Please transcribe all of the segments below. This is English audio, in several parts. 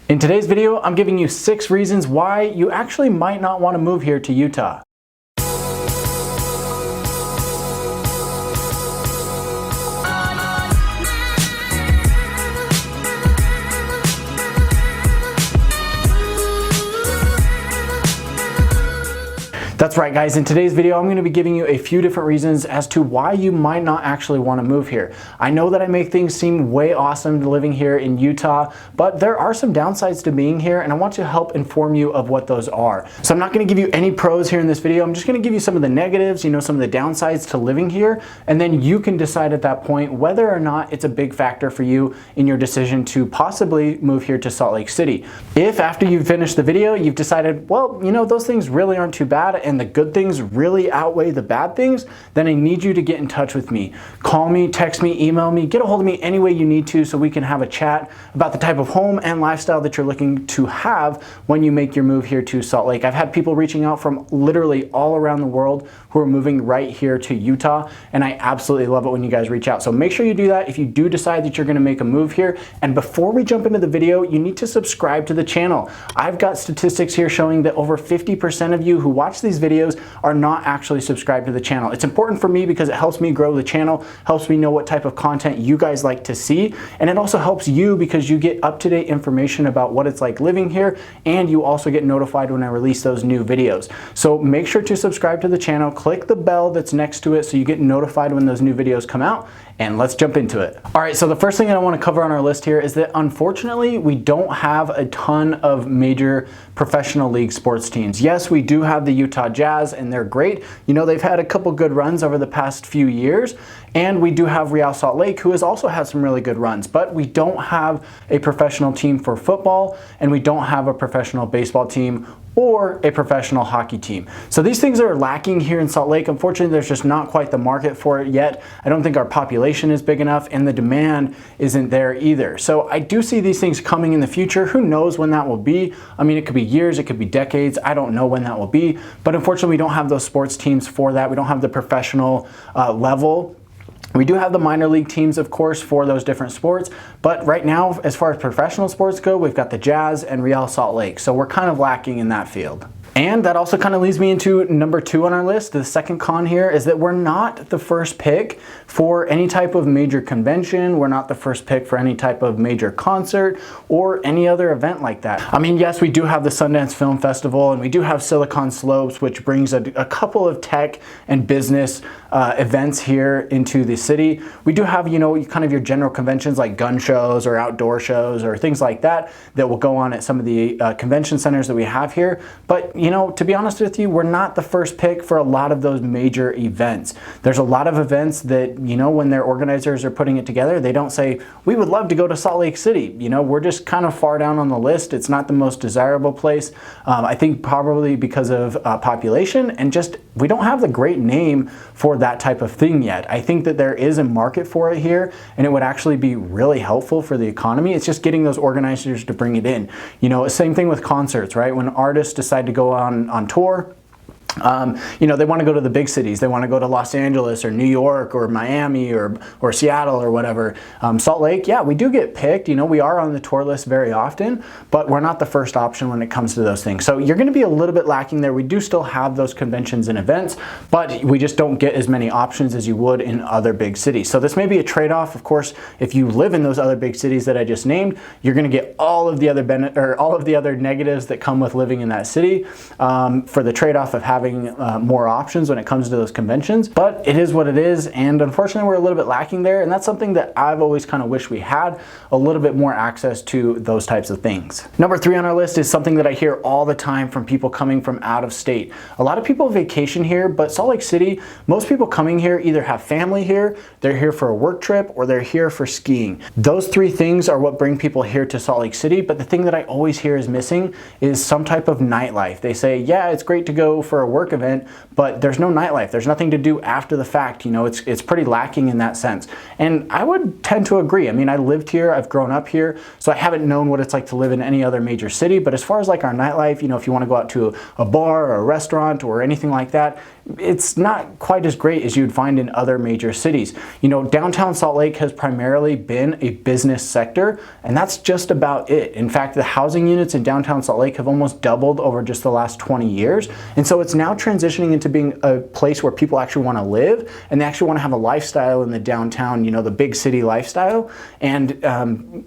In today's video, I'm giving you 6 reasons why you actually might not want to move here to Utah. That's right, guys. In today's video, I'm going to be giving you a few different reasons as to why you might not actually want to move here. I know that I make things seem way awesome living here in Utah, but there are some downsides to being here, and I want to help inform you of what those are. So I'm not going to give you any pros here in this video. I'm just going to give you some of the negatives, some of the downsides to living here, and then you can decide at that point whether or not it's a big factor for you in your decision to possibly move here to Salt Lake City. If after you've finished the video, you've decided, well, those things really aren't too bad, and the good things really outweigh the bad things, then I need you to get in touch with me. Call me, text me, email me, get a hold of me any way you need to so we can have a chat about the type of home and lifestyle that you're looking to have when you make your move here to Salt Lake. I've had people reaching out from literally all around the world who are moving right here to Utah, and I absolutely love it when you guys reach out. So make sure you do that if you do decide that you're going to make a move here. And before we jump into the video, you need to subscribe to the channel. I've got statistics here showing that over 50% of you who watch these videos are not actually subscribed to the channel. It's important for me because it helps me grow the channel, helps me know what type of content you guys like to see, and it also helps you because you get up-to-date information about what it's like living here, and you also get notified when I release those new videos. So make sure to subscribe to the channel, click the bell that's next to it so you get notified when those new videos come out, and let's jump into it. All right, so the first thing that I want to cover on our list here is that unfortunately we don't have a ton of major professional league sports teams. Yes, we do have the Utah Jazz, and they're great. They've had a couple good runs over the past few years, and we do have Real Salt Lake, who has also had some really good runs, but we don't have a professional team for football, and we don't have a professional baseball team or a professional hockey team. So these things are lacking here in Salt Lake. Unfortunately, there's just not quite the market for it yet. I don't think our population is big enough, and the demand isn't there either. So I do see these things coming in the future. Who knows when that will be? I mean, it could be years, it could be decades. I don't know when that will be, but unfortunately, we don't have those sports teams for that. We don't have the professional level. We do have the minor league teams, of course, for those different sports, but right now, as far as professional sports go, we've got the Jazz and Real Salt Lake, so we're kind of lacking in that field. And that also kind of leads me into number 2 on our list. The second con here is that we're not the first pick for any type of major convention. We're not the first pick for any type of major concert or any other event like that. I mean, yes, we do have the Sundance Film Festival, and we do have Silicon Slopes, which brings a couple of tech and business events here into the city. We do have, kind of your general conventions like gun shows or outdoor shows or things like that that will go on at some of the convention centers that we have here. But to be honest with you, we're not the first pick for a lot of those major events. There's a lot of events that, when their organizers are putting it together, they don't say, we would love to go to Salt Lake City. We're just kind of far down on the list. It's not the most desirable place. I think probably because of population, and just we don't have the great name for that type of thing yet. I think that there is a market for it here, and it would actually be really helpful for the economy. It's just getting those organizers to bring it in. Same thing with concerts, right? When artists decide to go on tour, they want to go to the big cities. They want to go to Los Angeles or New York or Miami or Seattle or whatever. Salt Lake, yeah, we do get picked. We are on the tour list very often, but we're not the first option when it comes to those things. So you're going to be a little bit lacking there. We do still have those conventions and events, but we just don't get as many options as you would in other big cities. So this may be a trade-off. Of course, if you live in those other big cities that I just named, you're going to get all of the other negatives that come with living in that city for the trade-off of having more options when it comes to those conventions. But it is what it is, and unfortunately we're a little bit lacking there, and that's something that I've always kind of wished we had a little bit more access to those types of things. Number 3 on our list is something that I hear all the time from people coming from out of state. A lot of people vacation here, but Salt Lake City, most people coming here either have family here, they're here for a work trip, or they're here for skiing. Those 3 things are what bring people here to Salt Lake City, but the thing that I always hear is missing is some type of nightlife. They say, yeah, it's great to go for a work event, but there's no nightlife. There's nothing to do after the fact. You know, it's pretty lacking in that sense. And I would tend to agree. I mean, I lived here, I've grown up here, so I haven't known what it's like to live in any other major city. But as far as like our nightlife, you know, if you want to go out to a bar or a restaurant or anything like that, it's not quite as great as you'd find in other major cities. You know, downtown Salt Lake has primarily been a business sector, and that's just about it. In fact, the housing units in downtown Salt Lake have almost doubled over just the last 20 years. And so it's now transitioning into being a place where people actually want to live, and they actually want to have a lifestyle in the downtown, you know, the big city lifestyle. And,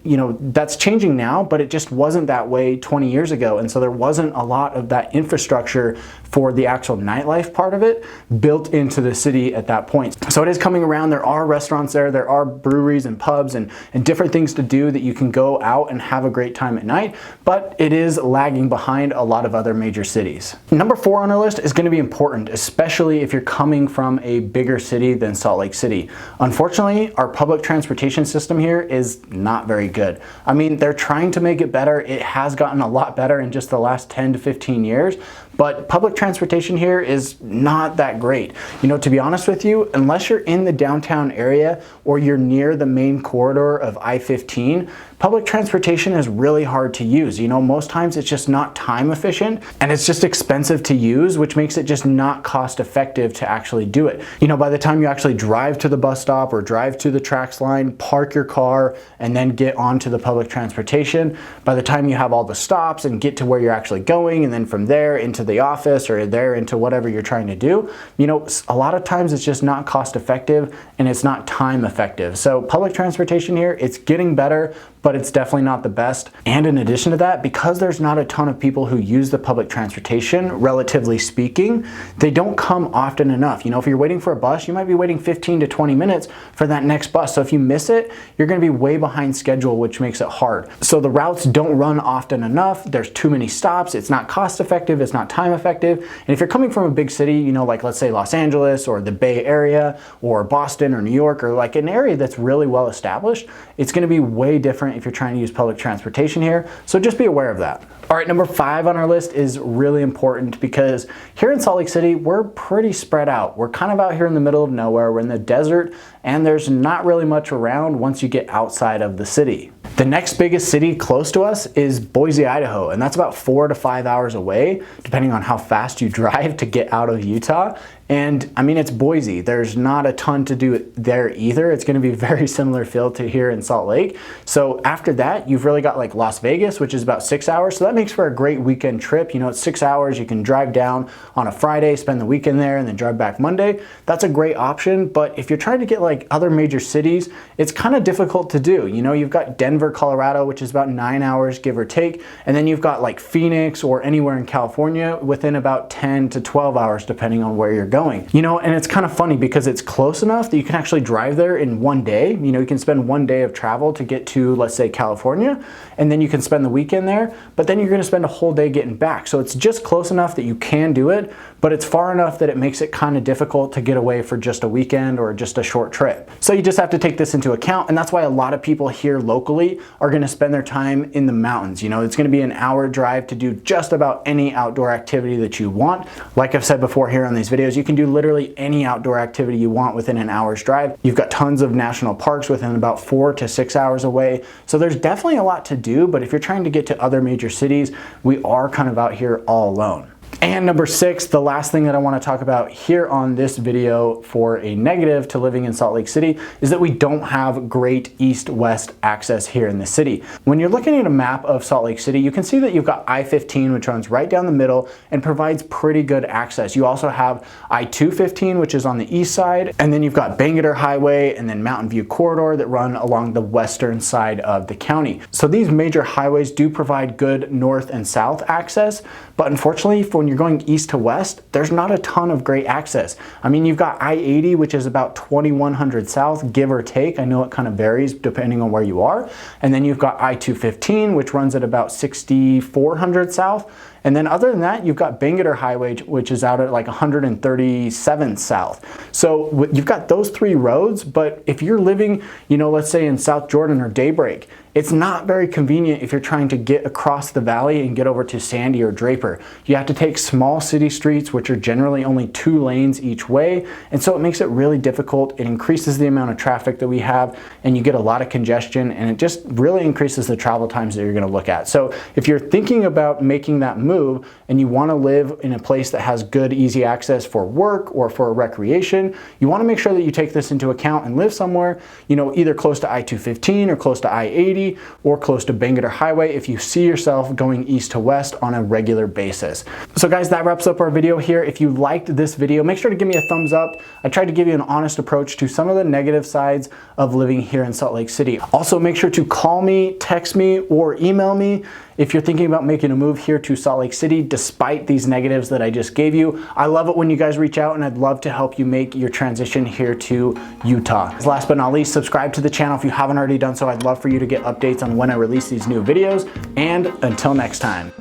you know, that's changing now, but it just wasn't that way 20 years ago. And so there wasn't a lot of that infrastructure for the actual nightlife part of it built into the city at that point. So it is coming around. There are restaurants there are breweries and pubs and different things to do that you can go out and have a great time at night, but it is lagging behind a lot of other major cities. Number 4 on our list is going to be important, especially if you're coming from a bigger city than Salt Lake City. Unfortunately, our public transportation system here is not very good. I mean, they're trying to make it better. It has gotten a lot better in just the last 10 to 15 years, but public transportation here is not that great. You know, to be honest with you, unless you're in the downtown area or you're near the main corridor of I-15, public transportation is really hard to use. You know, most times it's just not time efficient and it's just expensive to use, which makes it just not cost effective to actually do it. You know, by the time you actually drive to the bus stop or drive to the tracks line, park your car, and then get onto the public transportation, by the time you have all the stops and get to where you're actually going, and then from there into the office or there into whatever you're trying to do, you know, a lot of times it's just not cost effective and it's not time effective. So public transportation here, it's getting better, but it's definitely not the best. And in addition to that, because there's not a ton of people who use the public transportation, relatively speaking, they don't come often enough. You know, if you're waiting for a bus, you might be waiting 15 to 20 minutes for that next bus. So if you miss it, you're going to be way behind schedule, which makes it hard. So the routes don't run often enough. There's too many stops. It's not cost effective. It's not time effective. And if you're coming from a big city, you know, like let's say Los Angeles or the Bay Area or Boston or New York, or like an area that's really well established, it's going to be way different if you're trying to use public transportation here. So just be aware of that. All right, number 5 on our list is really important because here in Salt Lake City, we're pretty spread out. We're kind of out here in the middle of nowhere. We're in the desert and there's not really much around once you get outside of the city. The next biggest city close to us is Boise, Idaho, and that's about 4 to 5 hours away, depending on how fast you drive to get out of Utah. And I mean, it's Boise. There's not a ton to do there either. It's going to be very similar feel to here in Salt Lake. So after that, you've really got like Las Vegas, which is about 6 hours. So that makes for a great weekend trip. You know, it's 6 hours. You can drive down on a Friday, spend the weekend there, and then drive back Monday. That's a great option. But if you're trying to get like other major cities, it's kind of difficult to do. You know, you've got Denver, Colorado, which is about 9 hours, give or take. And then you've got like Phoenix or anywhere in California within about 10 to 12 hours, depending on where you're going. You know, and it's kind of funny because it's close enough that you can actually drive there in one day. You know, you can spend one day of travel to get to, let's say, California, and then you can spend the weekend there, but then you're going to spend a whole day getting back. So it's just close enough that you can do it, but it's far enough that it makes it kind of difficult to get away for just a weekend or just a short trip. So you just have to take this into account, and that's why a lot of people here locally are going to spend their time in the mountains. You know, it's going to be an hour drive to do just about any outdoor activity that you want. Like I've said before here on these videos, you can do literally any outdoor activity you want within an hour's drive. You've got tons of national parks within about 4 to 6 hours away. So there's definitely a lot to do, but if you're trying to get to other major cities, we are kind of out here all alone. And number 6, the last thing that I want to talk about here on this video for a negative to living in Salt Lake City is that we don't have great east-west access here in the city. When you're looking at a map of Salt Lake City, you can see that you've got I-15, which runs right down the middle and provides pretty good access. You also have I-215, which is on the east side, and then you've got Bangerter Highway and then Mountain View Corridor that run along the western side of the county. So these major highways do provide good north and south access, but unfortunately, when you're going east to west, there's not a ton of great access. I mean, you've got I-80, which is about 2100 south, give or take. I know it kind of varies depending on where you are. And then you've got I-215, which runs at about 6400 south. And then other than that, you've got Bangerter Highway, which is out at like 137 south. So you've got those 3 roads, but if you're living, you know, let's say in South Jordan or Daybreak, it's not very convenient if you're trying to get across the valley and get over to Sandy or Draper. You have to take small city streets, which are generally only 2 lanes each way, and so it makes it really difficult. It increases the amount of traffic that we have, and you get a lot of congestion, and it just really increases the travel times that you're going to look at. So if you're thinking about making that move and you want to live in a place that has good, easy access for work or for recreation, you want to make sure that you take this into account and live somewhere, you know, either close to I-215 or close to I-80 or close to Bangerter Highway if you see yourself going east to west on a regular basis. So guys, that wraps up our video here. If you liked this video, make sure to give me a thumbs up. I tried to give you an honest approach to some of the negative sides of living here in Salt Lake City. Also, make sure to call me, text me, or email me if you're thinking about making a move here to Salt Lake City despite these negatives that I just gave you. I love it when you guys reach out, and I'd love to help you make your transition here to Utah. Last but not least, subscribe to the channel if you haven't already done so. I'd love for you to get updates on when I release these new videos, and until next time.